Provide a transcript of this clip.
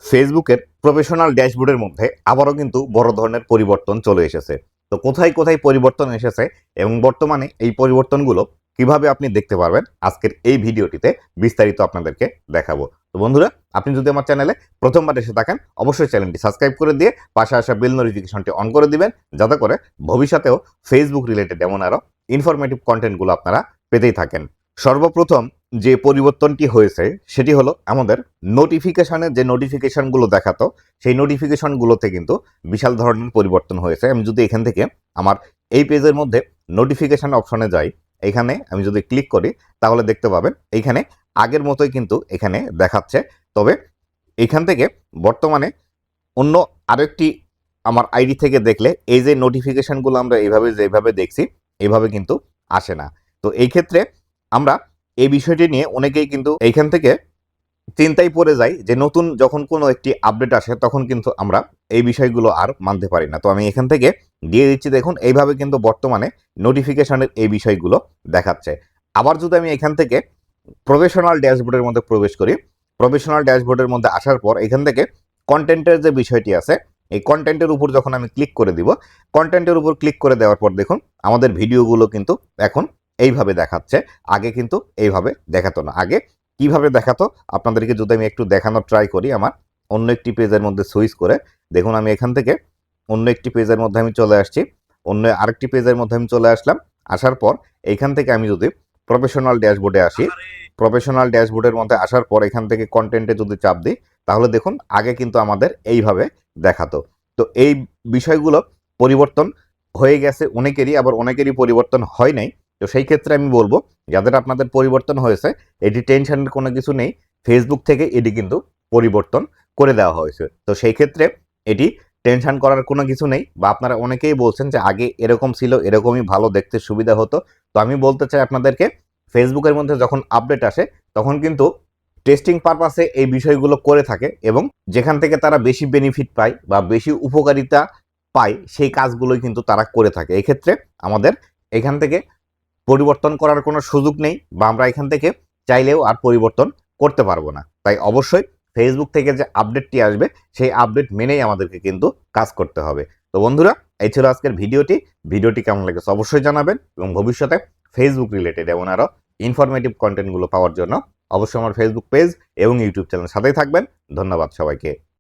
ফেসবুকের প্রফেশনাল ড্যাশবোর্ডের মধ্যে আবারও কিন্তু বড় ধরনের পরিবর্তন চলে এসেছে। তো কোথায় কোথায় পরিবর্তন এসেছে এবং বর্তমানে এই পরিবর্তনগুলো কিভাবে আপনি দেখতে পারবেন আজকের এই ভিডিওটিতে বিস্তারিত আপনাদেরকে দেখাবো। তো বন্ধুরা, আপনি যদি আমার চ্যানেলে প্রথমবার এসে থাকেন অবশ্যই চ্যানেলটি সাবস্ক্রাইব করে দিয়ে পাশে আসা বেল নোটিফিকেশনটি অন করে দিবেন, যাতে করে ভবিষ্যতেও ফেসবুক রিলেটেড এমন আরও ইনফরমেটিভ কন্টেন্টগুলো আপনারা পেতেই থাকেন। সর্বপ্রথম যে পরিবর্তনটি হয়েছে সেটি হলো আমাদের নোটিফিকেশনের যে নোটিফিকেশনগুলো দেখাতো সেই নোটিফিকেশনগুলোতে কিন্তু বিশাল ধরনের পরিবর্তন হয়েছে। আমি যদি এখান থেকে আমার এই পেজের মধ্যে নোটিফিকেশন অপশনে যাই, এখানে আমি যদি ক্লিক করি তাহলে দেখতে পাবেন এইখানে আগের মতোই কিন্তু এখানে দেখাচ্ছে। তবে এখান থেকে বর্তমানে অন্য আরেকটি আমার আইডি থেকে দেখলে এই যে নোটিফিকেশনগুলো আমরা যেভাবে দেখছি এইভাবে কিন্তু আসে না। তো এই ক্ষেত্রে আমরা এই বিষয়টি নিয়ে অনেকেই কিন্তু এইখান থেকে চিন্তায় পড়ে যাই যে নতুন যখন কোনো একটি আপডেট আসে তখন কিন্তু আমরা এই বিষয়গুলো আর মানতে পারি না। তো আমি এখান থেকে দিয়ে দিচ্ছি, দেখুন এইভাবে কিন্তু বর্তমানে নোটিফিকেশনের এই বিষয়গুলো দেখাচ্ছে। আবার যদি আমি এখান থেকে প্রফেশনাল ড্যাশবোর্ডের মধ্যে প্রবেশ করি, প্রফেশনাল ড্যাশবোর্ডের মধ্যে আসার পর এখান থেকে কন্টেন্টের যে বিষয়টি আছে এই কন্টেন্টের উপর যখন আমি ক্লিক করে দিব, কন্টেন্টের উপর ক্লিক করে দেওয়ার পর দেখুন আমাদের ভিডিওগুলো কিন্তু এখন এইভাবে দেখাচ্ছে। আগে কিন্তু এইভাবে দেখাতো না। আগে কিভাবে দেখাতো আপনাদেরকে যদি আমি একটু দেখানোর ট্রাই করি, আমার অন্য একটি পেজের মধ্যে সুইচ করে দেখুন, আমি এখান থেকে অন্য একটি পেজের মধ্যে আমি চলে আসছি, অন্য আরেকটি পেজের মধ্যে আমি চলে আসলাম। আসার পর এইখান থেকে আমি যদি প্রফেশনাল ড্যাশবোর্ডে আসি, প্রফেশনাল ড্যাশবোর্ডের মধ্যে আসার পর এখান থেকে কন্টেন্টে যদি চাপ দিই তাহলে দেখুন আগে কিন্তু আমাদের এইভাবে দেখাতো। তো এই বিষয়গুলো পরিবর্তন হয়ে গেছে অনেকেরই, আবার অনেকেরই পরিবর্তন হয় নাই। তো সেই ক্ষেত্রে আমি বলবো যাদের আপনাদের পরিবর্তন হয়েছে এটি টেনশনের কোনো কিছু নেই, ফেসবুক থেকে এটি কিন্তু পরিবর্তন করে দেওয়া হয়েছে। তো সেই ক্ষেত্রে এটি টেনশন করার কোনো কিছু নেই। বা আপনারা অনেকেই বলছেন যে আগে এরকম ছিল, এরকমই ভালো, দেখতে সুবিধা হতো। তো আমি বলতে চাই আপনাদেরকে, ফেসবুকের মধ্যে যখন আপডেট আসে তখন কিন্তু টেস্টিং পারপাসে এই বিষয়গুলো করে থাকে এবং যেখান থেকে তারা বেশি বেনিফিট পায় বা বেশি উপকারিতা পায় সেই কাজগুলোই কিন্তু তারা করে থাকে। এক্ষেত্রে আমাদের এখান থেকে পরিবর্তন করার কোনো সুযোগ নেই বা আমরা এখান থেকে চাইলেও আর পরিবর্তন করতে পারবো না। তাই অবশ্যই ফেসবুক থেকে যে আপডেটটি আসবে সেই আপডেট মেনেই আমাদেরকে কিন্তু কাজ করতে হবে। তো বন্ধুরা, এই ছিল আজকের ভিডিওটি কেমন লেগেছে অবশ্যই জানাবেন এবং ভবিষ্যতে ফেসবুক রিলেটেড এমন আরও ইনফরমেটিভ কন্টেন্টগুলো পাওয়ার জন্য অবশ্যই আমার ফেসবুক পেজ এবং ইউটিউব চ্যানেল সাথেই থাকবেন। ধন্যবাদ সবাইকে।